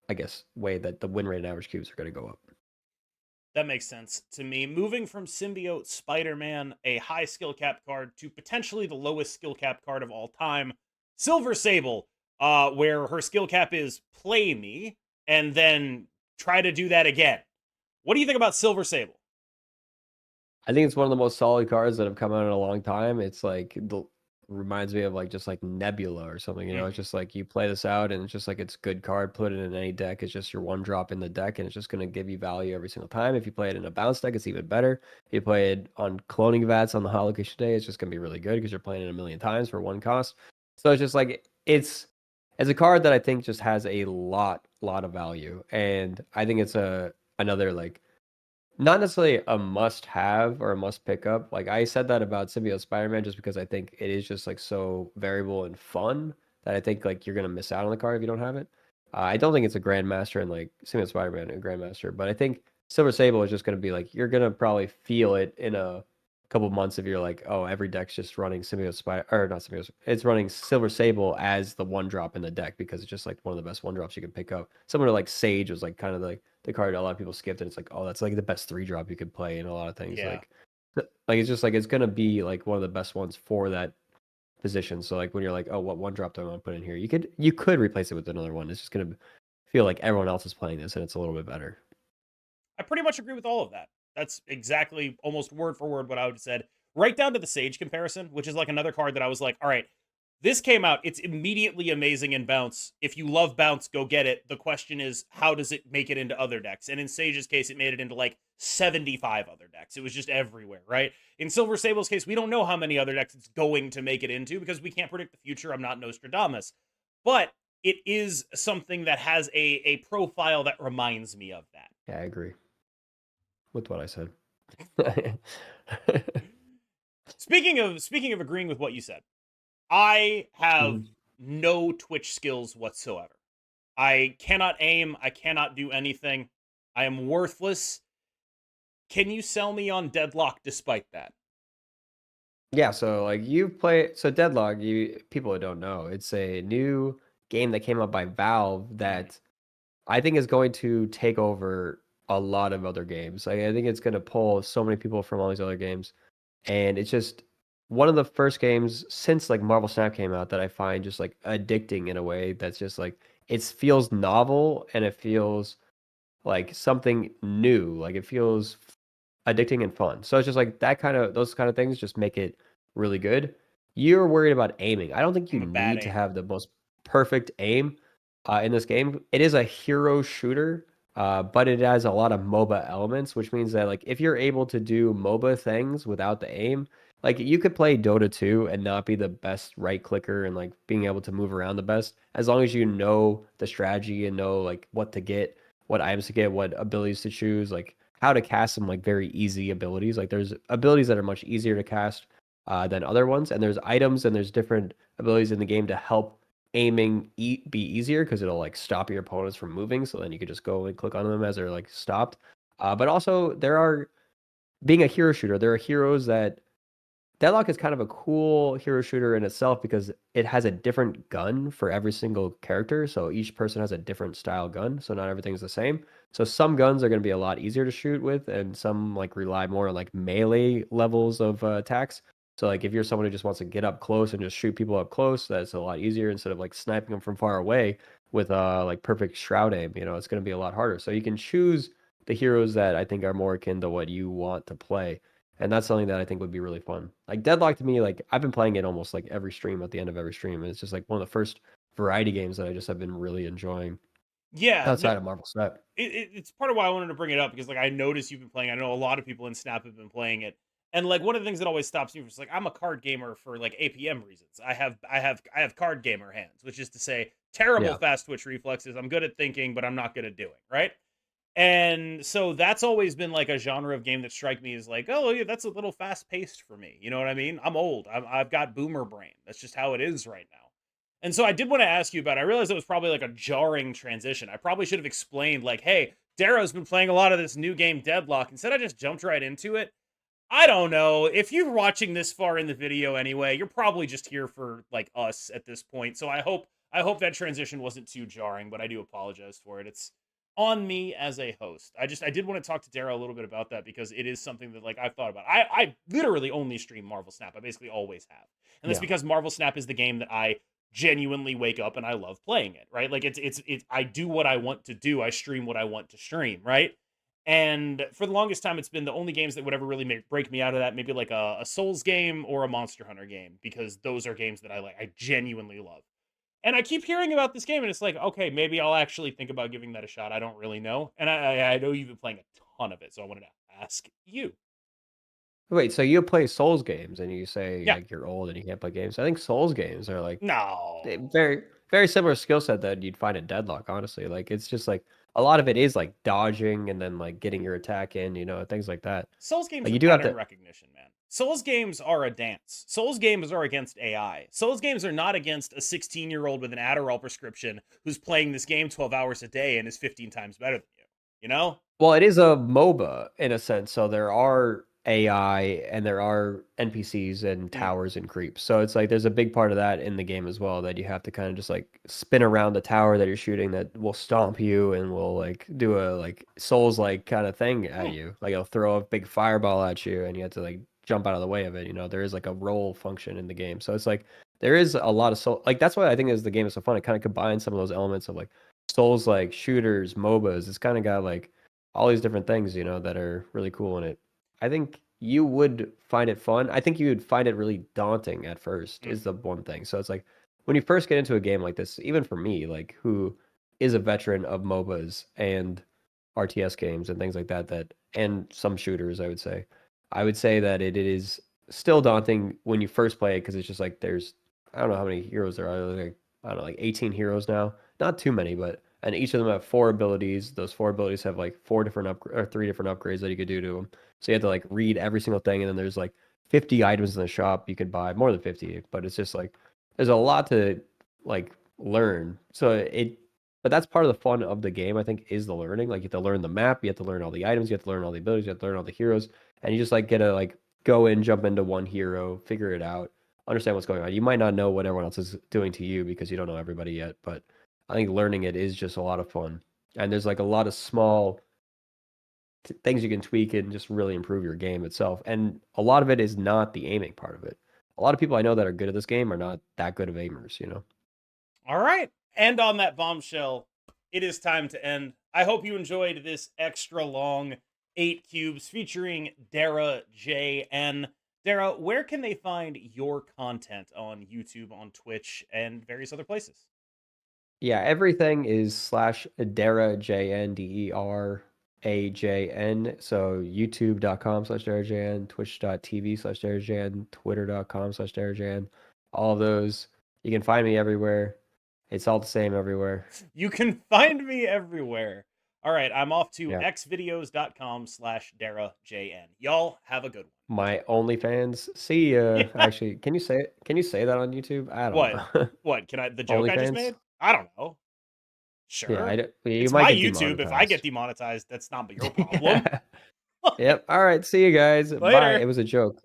I guess, way that the win rate and average cubes are going to go up. That makes sense to me. Moving from Symbiote Spider Man, a high skill cap card, to potentially the lowest skill cap card of all time, Silver Sable, where her skill cap is play me and then try to do that again. What do you think about Silver Sable? I think it's one of the most solid cards that have come out in a long time. It's like reminds me of like just like Nebula or something, you know. It's Mm-hmm. just like you play this out and it's just like it's good card, put it in any deck. It's just your one drop in the deck and it's just gonna give you value every single time. If you play it in a bounce deck, it's even better. If you play it on cloning vats on the holocation day, it's just gonna be really good because you're playing it a million times for 1 cost. So it's just like it's a card that I think just has a lot of value. And I think it's a another like not necessarily a must-have or a must-pick up. Like I said that about Symbiote Spider-Man just because I think it is just like so variable and fun that I think like you're gonna miss out on the card if you don't have it. I don't think it's a Grandmaster and like Symbiote Spider-Man and Grandmaster, but I think Silver Sable is just gonna be like you're gonna probably feel it in a couple months if you're like, oh, every deck's just running Symbiote Spider or not Symbiote, it's running Silver Sable as the one drop in the deck because it's just like one of the best one drops you can pick up. Similar to like Sage was like kind of like the card a lot of people skipped, and it's like, oh, that's like the best 3 drop you could play in a lot of things. Yeah. Like it's just like it's gonna be like one of the best ones for that position. So like when you're like, oh, what one drop do I want to put in here? You could replace it with another one. It's just gonna feel like everyone else is playing this, and it's a little bit better. I pretty much agree with all of that. That's exactly almost word for word what I would have said. Right down to the Sage comparison, which is like another card that I was like, all right, this came out. It's immediately amazing in Bounce. If you love Bounce, go get it. The question is, how does it make it into other decks? And in Sage's case, it made it into like 75 other decks. It was just everywhere, right? In Silver Sable's case, we don't know how many other decks it's going to make it into because we can't predict the future. I'm not Nostradamus. But it is something that has a profile that reminds me of that. Yeah, I agree with what I said. Speaking of agreeing with what you said, I have Mhm. no Twitch skills whatsoever. I cannot aim. I cannot do anything. I am worthless. Can you sell me on Deadlock despite that? Yeah, so like you play so Deadlock, you people who don't know, it's a new game that came out by Valve Mhm. that I think is going to take over a lot of other games. Like, I think it's going to pull so many people from all these other games, and it's just one of the first games since like Marvel Snap came out that I find just like addicting in a way that's just like it feels novel and it feels like something new. Like it feels addicting and fun. So it's just like that kind of those kind of things just make it really good. You're worried about aiming. I don't think you I'm a bad need to aimer. have the most perfect aim in this game. It is a hero shooter, but it has a lot of MOBA elements, which means that like if you're able to do MOBA things without the aim, like you could play Dota 2 and not be the best right clicker and like being able to move around the best, as long as you know the strategy and know like what to get, what items to get, what abilities to choose, like how to cast some like very easy abilities. Like there's abilities that are much easier to cast than other ones, and there's items and there's different abilities in the game to help aiming be easier because it'll like stop your opponents from moving. So then you could just go and click on them as they're like stopped. But also there are being a hero shooter, there are heroes that Deadlock is kind of a cool hero shooter in itself because it has a different gun for every single character. So each person has a different style gun. So not everything's the same. So some guns are going to be a lot easier to shoot with, and some like rely more on like melee levels of attacks. So like if you're someone who just wants to get up close and just shoot people up close, that's a lot easier instead of like sniping them from far away with like perfect shroud aim. You know, it's going to be a lot harder. So you can choose the heroes that I think are more akin to what you want to play. And that's something that I think would be really fun. Like Deadlock to me, like I've been playing it almost like every stream at the end of every stream. And it's just like one of the first variety games that I just have been really enjoying Yeah, no, outside of Marvel Snap. it's part of why I wanted to bring it up because like I noticed you've been playing. I know a lot of people in Snap have been playing it, and like one of the things that always stops me is like I'm a card gamer for like APM reasons. I have card gamer hands, which is to say terrible Yeah. fast twitch reflexes. I'm good at thinking, but I'm not good at doing, right? And so that's always been like a genre of game that strike me as like, oh yeah, that's a little fast paced for me. You know what I mean? I'm old. I've got boomer brain. That's just how it is right now. And so I did want to ask you about. I realized it was probably like a jarring transition. I probably should have explained like, hey, Darrow's been playing a lot of this new game Deadlock. Instead, I just jumped right into it. I don't know. If you're watching this far in the video anyway, you're probably just here for like us at this point. So I hope that transition wasn't too jarring, but I do apologize for it. It's on me as a host. I did want to talk to Darrow a little bit about that because it is something that like I've thought about. I literally only stream Marvel Snap. I basically always have. And that's Yeah. because Marvel Snap is the game that I genuinely wake up and I love playing it, right? Like it's I do what I want to do. I stream what I want to stream, right? And for the longest time, it's been the only games that would ever really break me out of that. Maybe like a Souls game or a Monster Hunter game, because those are games that I like. I genuinely love. And I keep hearing about this game, and it's like, okay, maybe I'll actually think about giving that a shot. I don't really know, and I know you've been playing a ton of it, so I wanted to ask you. Wait, so you play Souls games and you say Yeah, like you're old and you can't play games. I think Souls games are like no, very very similar skill set that you'd find in Deadlock, honestly. Like it's just like a lot of it is like dodging and then like getting your attack in, you know, things like that. Souls games Like are you do have pattern to recognition, man. Souls games are a dance. Souls games are against AI. Souls games are not against a 16-year-old with an Adderall prescription who's playing this game 12 hours a day and is 15 times better than you. You know? well, it is a MOBA in a sense, so there are AI and there are NPCs and Mm. towers and creeps. So it's like there's a big part of that in the game as well that you have to kind of just like spin around the tower that you're shooting that will stomp you and will like do a like Souls like kind of thing at Hmm. you. Like it'll throw a big fireball at you and you have to like jump out of the way of it. You know, there is like a roll function in the game. So it's like there is a lot of soul like that's why I think is the game is so fun. It kind of combines some of those elements of like Souls like shooters, MOBAs. It's kind of got like all these different things, you know, that are really cool in it. I think you would find it fun. I think you would find it really daunting at first, is Mm-hmm. the one thing. So it's like when you first get into a game like this, even for me, like who is a veteran of MOBAs and RTS games and things like that, and some shooters, I would say that it is still daunting when you first play it because it's just like there's I don't know how many heroes there are. Like, I don't know, like 18 heroes now. Not too many, but and each of them have four abilities. Those four abilities have like four different or three different upgrades that you could do to them. So you have to like read every single thing, and then there's like 50 items in the shop you could buy, more than 50, but it's just like there's a lot to like learn. But that's part of the fun of the game, I think, is the learning. Like you have to learn the map, you have to learn all the items, you have to learn all the abilities, you have to learn all the heroes, and you just like get to like go in, jump into one hero, figure it out, understand what's going on. You might not know what everyone else is doing to you because you don't know everybody yet, but I think learning it is just a lot of fun. And there's like a lot of small things you can tweak and just really improve your game itself. And a lot of it is not the aiming part of it. A lot of people I know that are good at this game are not that good of aimers, you know? All right. And on that bombshell, it is time to end. I hope you enjoyed this extra long 8 cubes featuring Dara JN. Dara, where can they find your content on YouTube, on Twitch, and various other places? Yeah, everything is slash Dera JNDERAJN. So youtube.com/DeraJN, twitch.tv/DeraJN, twitter.com/DeraJN. All of those. You can find me everywhere. It's all the same everywhere. You can find me everywhere. All right, I'm off to Yeah. xvideos.com/DaraJN. Y'all have a good one. My OnlyFans. See ya. Yeah. Actually, can you say it? Can you say that on YouTube? I don't What? know. What? Can I the joke I just OnlyFans? made? I don't know. Yeah, Sure. you It's might my get YouTube. If I get demonetized. demonetized, that's not your problem. Yep. All right. See you guys. Bye. Later. It was a joke.